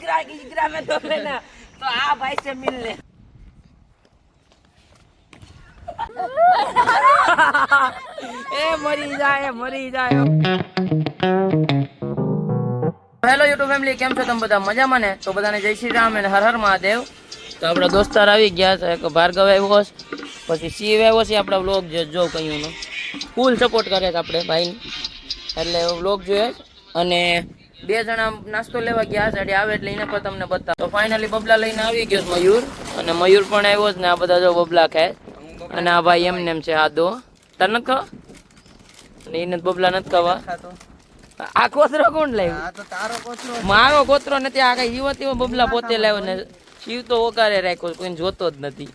जिगरा में तो लेना तो आ भाई से मिल ले ए मरी जाए हेलो यूट्यूब फैमिली केम छो तम बधा मजामां ने तो बधाने जय श्री राम અને હર હર મહાદેવ તો આપણા દોસ્તાર આવી ગયા છે એક ભાર્ગવ આવ્યો પછી શિવ આવ્યો છે આપણા વ્લોગ જો કહ્યું નો ફૂલ સપોર્ટ કરે છે આપણે ભાઈ એટલે વ્લોગ જોઈએ અને બે જણા નાસ્તો લેવા ગયા છે આવે એટલે એને પણ તમને બતાવ તો ફાઇનલી બબલા લઈને આવી ગયો મયુર અને મયુર પણ આવ્યો છે ને આ બધા જો બબલા ખાય અને આ ભાઈ એમને એમ છે આદો તને ન ખાવ અને એને બબલા નથી ખાવા આ કોતરો કોણ લાવ્યો આ તો તારો કોતરો મારો કોતરો નથી આ કઈ યુવતી બબલા પોતે લાવ્યો ને શિવ તો ઓકારે રાખ્યો કોઈને જોતો જ નથી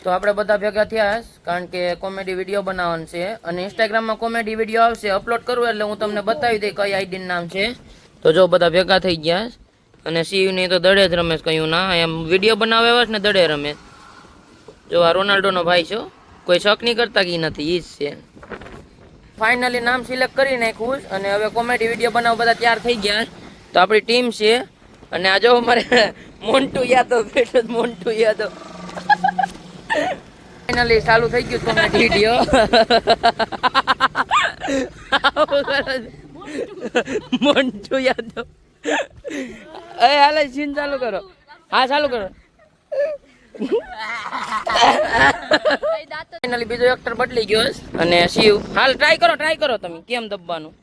તો આપણે બધા ભેગા થયા કારણ કે કોમેડી વિડીયો બનાવવાનું છે અને ઇન્સ્ટાગ્રામમાં કોમેડી વિડીયો આવશે અપલોડ કરવું એટલે હું તમને બતાવી દઈ કઈ આઈડીનું નામ છે તો જો બધા ભેગા થઈ ગયા અને શિવ ની તો દડે જ રમેશ કહ્યું ના એમ વિડીયો બનાવે એવા ને દડે રમે જો આ રોનાલ્ડોનો ભાઈ છો કોઈ શક નહીં કરતા કે નથી ઈ જ છે ફાઇનલી નામ સિલેક્ટ કરી નાખ્યું અને હવે કોમેડી વિડીયો બનાવવા બધા તૈયાર થઈ ગયા તો આપણી ટીમ છે અને આ જો અમારે મોન્ટુ યાદવ બેઠો મોન્ટુ યાદવ ફાઇનલી ચાલુ થઈ ગયું કોમેડી વિડીયો મોન્ટુ યાદવ એ હાલે સીન ચાલુ કરો હા ચાલુ કરો ફાઇનલી બીજો એક્ટર બદલી ગયો અને શિવ હાલ ટ્રાય કરો તમે કેમ દબવાનું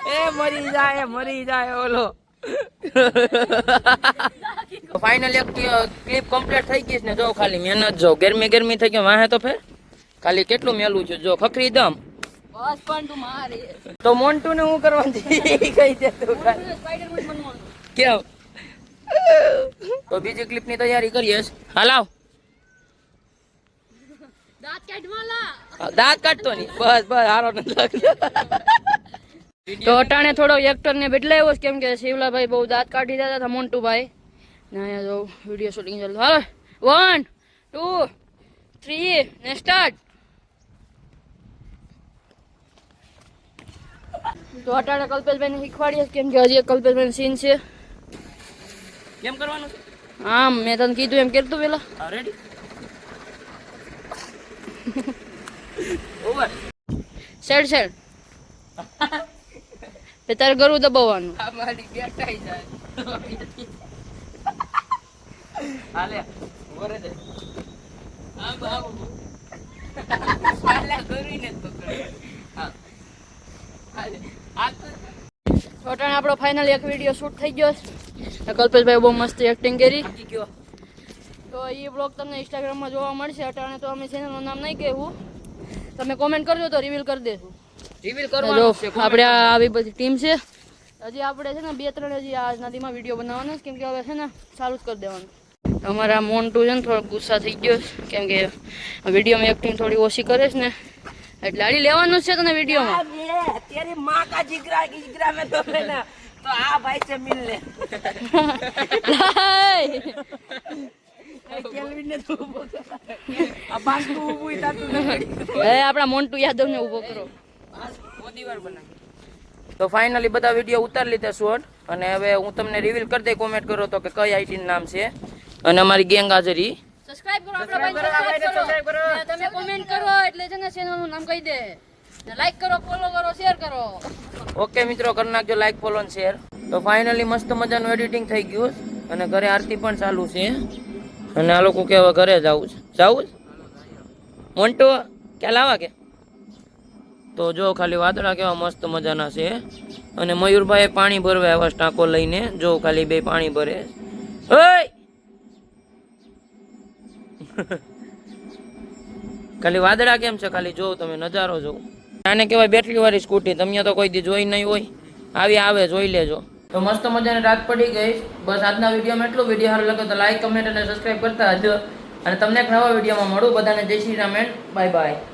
એ મરી જાય ઓલો ફાઇનલી એક ક્લિપ કમ્પ્લીટ થઈ ગઈ છે ને જો ખાલી મહેનત જો ગરમી થઈ ગઈ વાહે તો ફેર ખાલી કેટલું મેલું છે જો ખખરી દમ બસ પણ તું મારે તો મોન્ટુ ને હું કરવાનું કઈ દે તું કેમ તો બીજી ક્લિપ ની તૈયારી કરીએ હાલાવ દાંત કાઢતો નહીં બસ હારો નથી લાગતો તો અટાણે થોડો એક્ટર ને બદલાયો કેમ કે શિવલાભાઈ બહુ દાંત કાઢી દેતા હતા મોન્ટુભાઈ ને અહીંયા જો વિડીયો શૂટિંગ ચાલુ હાલો 1 2 3 ને સ્ટાર્ટ તો અટાણે કલ્પેશભાઈ ને શીખવાડીએ કેમ કે હજી કલ્પેશભાઈ સીન છે કેમ કરવાનું છે હા મેં તને કીધું એમ કરતું પેલા રેડી ઓવર સેડ તે તારે ગરું દબાવવાનું આ મારી બેટાઈ જાય હાલે ઓરે દે આ બાબુ હાલે ગરીને તો હા હાલે આ તો છોટાને આપણો ફાઇનલી એક વિડીયો શૂટ થઈ ગયો છે કલ્પેશભાઈ બહુ મસ્ત એક્ટિંગ કરી તો એ બ્લોગ તમને ઇન્સ્ટાગ્રામમાં જોવા મળશે અટાણે તો અમે ચેનલનું નામ નહીં કહેવું તમે કોમેન્ટ કરજો તો રિવીલ કરી દેશું રિવીલ કરવાનું છે આપણે આવી બધી ટીમ છે હજી આપણે છે ને 2-3 હજી આ નદીમાં વિડીયો બનાવવાનો કેમ કે હવે છે ને ચાલુ જ કરી દેવાનું અમારા મોન્ટુ છે ને થોડો ગુસ્સા થઈ ગયો કેમ કે વિડીયોમાં એક્ટિંગ થોડી ઓછી કરે છે ને એટલે આડી લેવાનું છે તને વિડીયોમાં તેરી માં કા જીગરા में तो लेना तो आ भाई से मिल ले આપણા મોન્ટુ યાદવ ને ઉભો કરો તો ફાઇનલી બધા વિડીયો ઉતારી લીધા શોર્ટ અને હવે હું તમને રિવીલ કરી દઈ કોમેન્ટ કરો તો કે કઈ આઈટી નું નામ છે અને અમારી ગેંગ હાજરી સબસ્ક્રાઇબ કરો સબસ્ક્રાઇબ કરો તમે કોમેન્ટ કરો એટલે છે ને ચેનલ નું નામ કહી દે લાઈક કરો ફોલો કરો શેર કરો ઓકે મિત્રો કરી નાખજો લાઈક ફોલો અને શેર તો ફાઇનલી મસ્ત મજાનું એડિટિંગ થઈ ગયું અને ઘરે આરતી પણ ચાલુ છે અને આ લોકો કે હવે ઘરે જવું છે મોન્ટુ ક્યાં લાવા કે તો જો ખાલી વાદળા કેવા મસ્ત મજાના છે અને મયુરભાઈ પાણી ભરવા આવ્યા ટાંકો લઈને જો ખાલી બે પાણી ભરે ખાલી વાદળા કેમ છે ખાલી જો તમે નજારો જો આને કહેવાય બેટરી વાળી સ્કૂટી તમે તો કોઈ દી જોઈ નહીં હોય આવે જોઈ લેજો તો મસ્ત મજાની રાત પડી ગઈ બસ આજના વિડીયોમાં એટલું વિડીયો સારું લાગે તો લાઈક કમેન્ટ અને સબસ્ક્રાઈબ કરતા હજો અને તમને એક નવા વિડીયોમાં મળું બધાને જય Shri Ram and bye bye